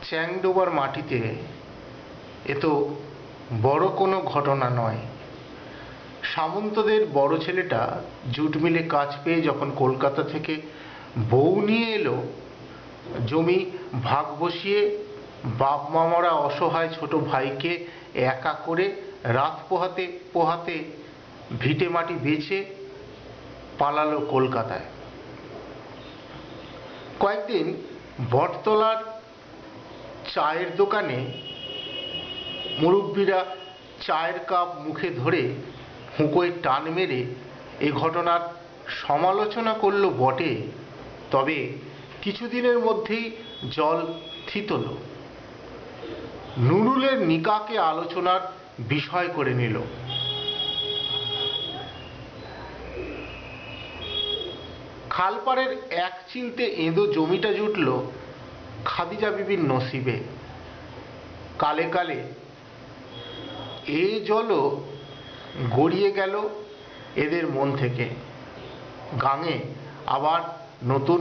চ্যাংডোবার মাটিতে এ তো বড় কোনো ঘটনা নয়। সামন্তদের বড় ছেলেটা জুট মিলে কাজ পেয়ে যখন কলকাতা থেকে বউ নিয়ে এলো, জমি ভাগ বসিয়ে বাপ মা মরা অসহায় ছোট ভাইকে একা করে রাত পোহাতে পোহাতে ভিটে মাটি বেচে পালালো কলকাতায়। কয়েকদিন বটতলার চায়ের দোকানে মুরব্বীরা চায়ের কাপ মুখে ধরে হুঁকোয় টান মেরে এ ঘটনার সমালোচনা করল বটে, তবে কিছুদিনের মধ্যেই জল থিতল। নুরুলের নিকাকে আলোচনার বিষয় করে নিল। খালপাড়ের এক চিলতে এঁদো জমিটা জুটল খাদিজা বিবির নসিবে। কালে কালে এ জলও গড়িয়ে গেল এদের মন থেকে। গাঙে আবার নতুন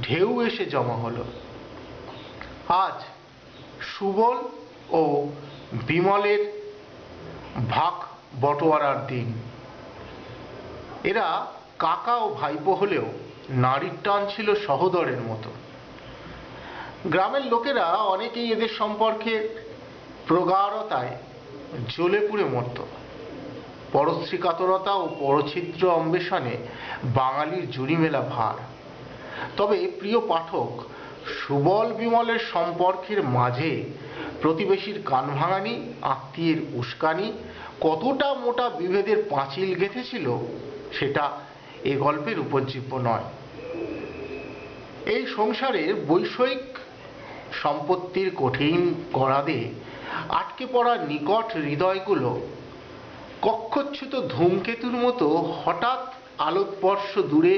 ঢেউ এসে জমা হলো। আজ সুবল ও বিমলের ভাগ বটোয়ারার দিন। এরা কাকা ও ভাইপো হলেও নারীর টান ছিল সহোদরের মতো। গ্রামের লোকেরা অনেকেই এদের সম্পর্কে প্রগাঢ়তায় জ্বলে পুড়ে মরত। পরশ্রী কাতরতা ও পরছিদ্র অন্বেষণে বাঙালির জুড়ি মেলা ভার। তবে প্রিয় পাঠক, সুবল বিমলের সম্পর্কের মাঝে প্রতিবেশীর কান ভাঙানি, আত্মীয়ের উস্কানি কতটা মোটা বিভেদের পাঁচিল গেঁথেছিল সেটা এ গল্পের উপজীব্য নয়। এই সংসারের বৈষয়িক সম্পত্তির কঠিন করাদে আটকে পড়া নিকট হৃদয়গুলো কক্ষচ্যুত ধূমকেতুর মতো হঠাৎ আলোকবর্ষ দূরে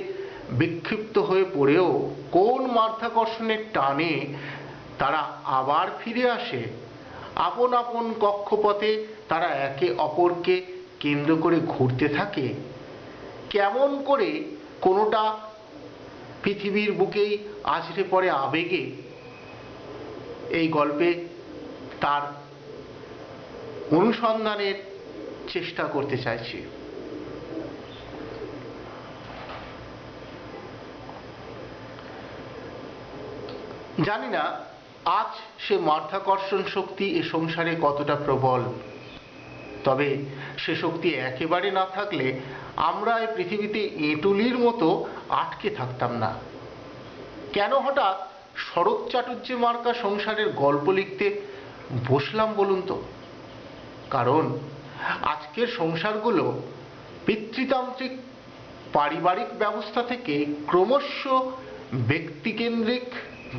বিক্ষিপ্ত হয়ে পড়েও কোন মাধ্যাকর্ষণের টানে তারা আবার ফিরে আসে। আপন আপন কক্ষপথে তারা একে অপরকে কেন্দ্র করে ঘুরতে থাকে। কেমন করে কোনোটা পৃথিবীর বুকেই আছড়ে পড়ে আবেগে, এই গল্পে তার অনুসন্ধানের চেষ্টা করতে চাইছি। জানি না আজ সে মাধ্যাকর্ষণ শক্তি এ সংসারে কতটা প্রবল, তবে সে শক্তি একেবারে না থাকলে আমরা এই পৃথিবীতে এঁটুলির মতো আটকে থাকতাম না। কেন হঠাৎ শরৎ চাটুর্যে মার্কা সংসারের গল্প লিখতে বসলাম বলুন তো? কারণ আজকের সংসারগুলো পিতৃতান্ত্রিক পারিবারিক ব্যবস্থা থেকে ক্রমশ ব্যক্তিকেন্দ্রিক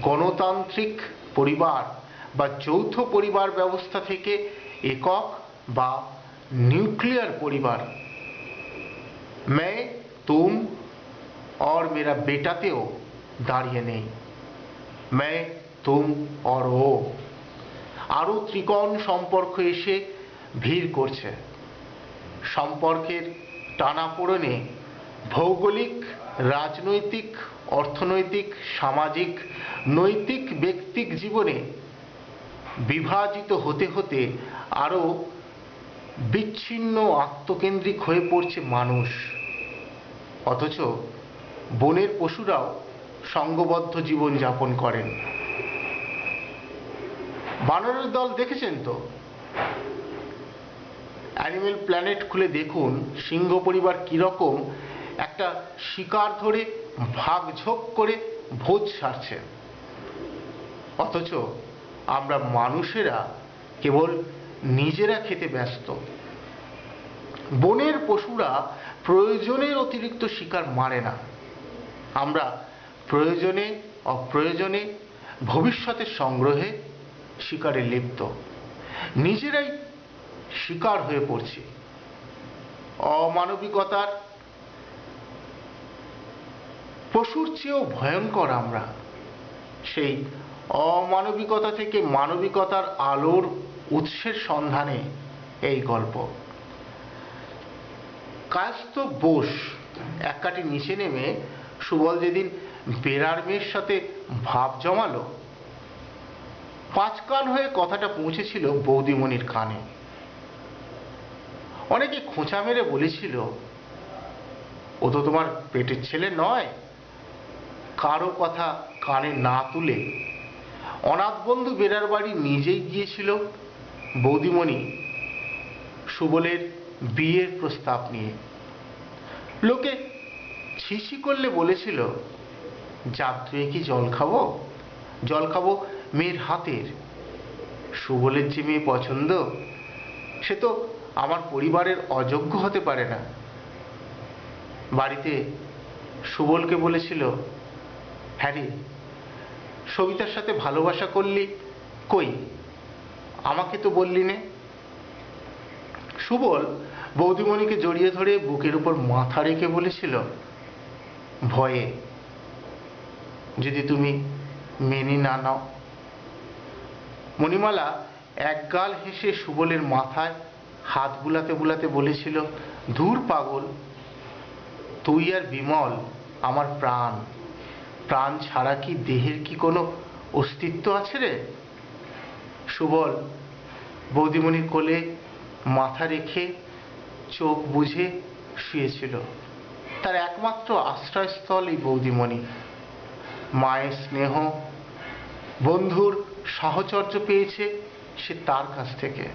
গণতান্ত্রিক পরিবার বা যৌথ পরিবার ব্যবস্থা থেকে একক বা নিউক্লিয়ার পরিবার मैं तुम और मेरा बेटाতেও দাঁড়িয়ে নেই। मैं तुम और ও আরো ত্রিকোণ সম্পর্ক এসে ভিড় করছে। সম্পর্কের টানাপোড়েনে ভৌগোলিক, রাজনৈতিক, অর্থনৈতিক, সামাজিক, নৈতিক, ব্যক্তিক জীবনে বিভাজিত হতে হতে আরো বিচ্ছিন্ন আত্মকেন্দ্রিক হয়ে পড়ছে মানুষ। অথচ বনের পশুরাও সঙ্গবদ্ধ জীবন যাপন করেন। বানরের দল দেখেছেন তো? অ্যানিমেল প্ল্যানেট খুলে দেখুন সিংহ পরিবার কিরকম একটা শিকার ধরে ভাগঝোক করে ভোজ সারছে। অথচ আমরা মানুষেরা কেবল নিজেরা খেতে ব্যস্ত। বনের পশুরা প্রয়োজনের অতিরিক্ত শিকার মারে না। আমরা প্রয়োজনে অপ্রয়োজনে ভবিষ্যতের সংগ্রহে শিকারে লিপ্ত, নিজেরাই শিকার হয়ে পড়ছি। অমানবিকতার পশুর চেয়েও ভয়ঙ্কর আমরা। সেই অমানবিকতা থেকে মানবিকতার আলোর উৎসের সন্ধানে এই গল্প। কায়স্থ বোস এক কাটি নিচে নেমে সুবল যেদিন বেড়ার মেয়ের সাথে ভাব জমালো, পাঁচ কান হয়ে কথাটা পৌঁছেছিল বৌদিমণির কানে। অনেকে খোঁচা মেরে বলেছিল, ও তো তোমার পেটের ছেলে নয়। কারো কথা কানে না তুলে অনাথ বন্ধু বেরার বাড়ি নিজেই গিয়েছিল বৌদিমণি সুবলের বিয়ের প্রস্তাব নিয়ে। লোকে ছিছি করলে বলেছিল, যাত্রায় কি জল খাবো, জল খাবো মেয়ের হাতের। সুবলের যে মেয়ে পছন্দ, সে তো আমার পরিবারের অযোগ্য হতে পারে না। বাড়িতে সুবলকে বলেছিল, হ্যাঁ রে, সবিতার সাথে ভালোবাসা করলি, কই আমাকে তো বললি নে। সুবল বৌদিমণিকে জড়িয়ে ধরে বুকের উপর মাথা রেখে বলেছিল, ভয়ে, যদি তুমি মেনে না নাও। মণিমালা একগাল হেসে সুবলের মাথায় হাত বুলাতে বুলাতে বলেছিল, ধুর পাগল, তুই আর বিমল আমার প্রাণ। প্রাণ ছাড়া কি দেহের কি কোনো অস্তিত্ব আছে রে? সুবল বৌদিমণির কোলে মাথা রেখে চোখ বুঝে শুয়েছিল। তার একমাত্র আশ্রয়স্থল এই বৌদিমণি। মায়ের স্নেহ, বন্ধুর সাহচর্য পেয়েছে সে তার কাছ থেকে।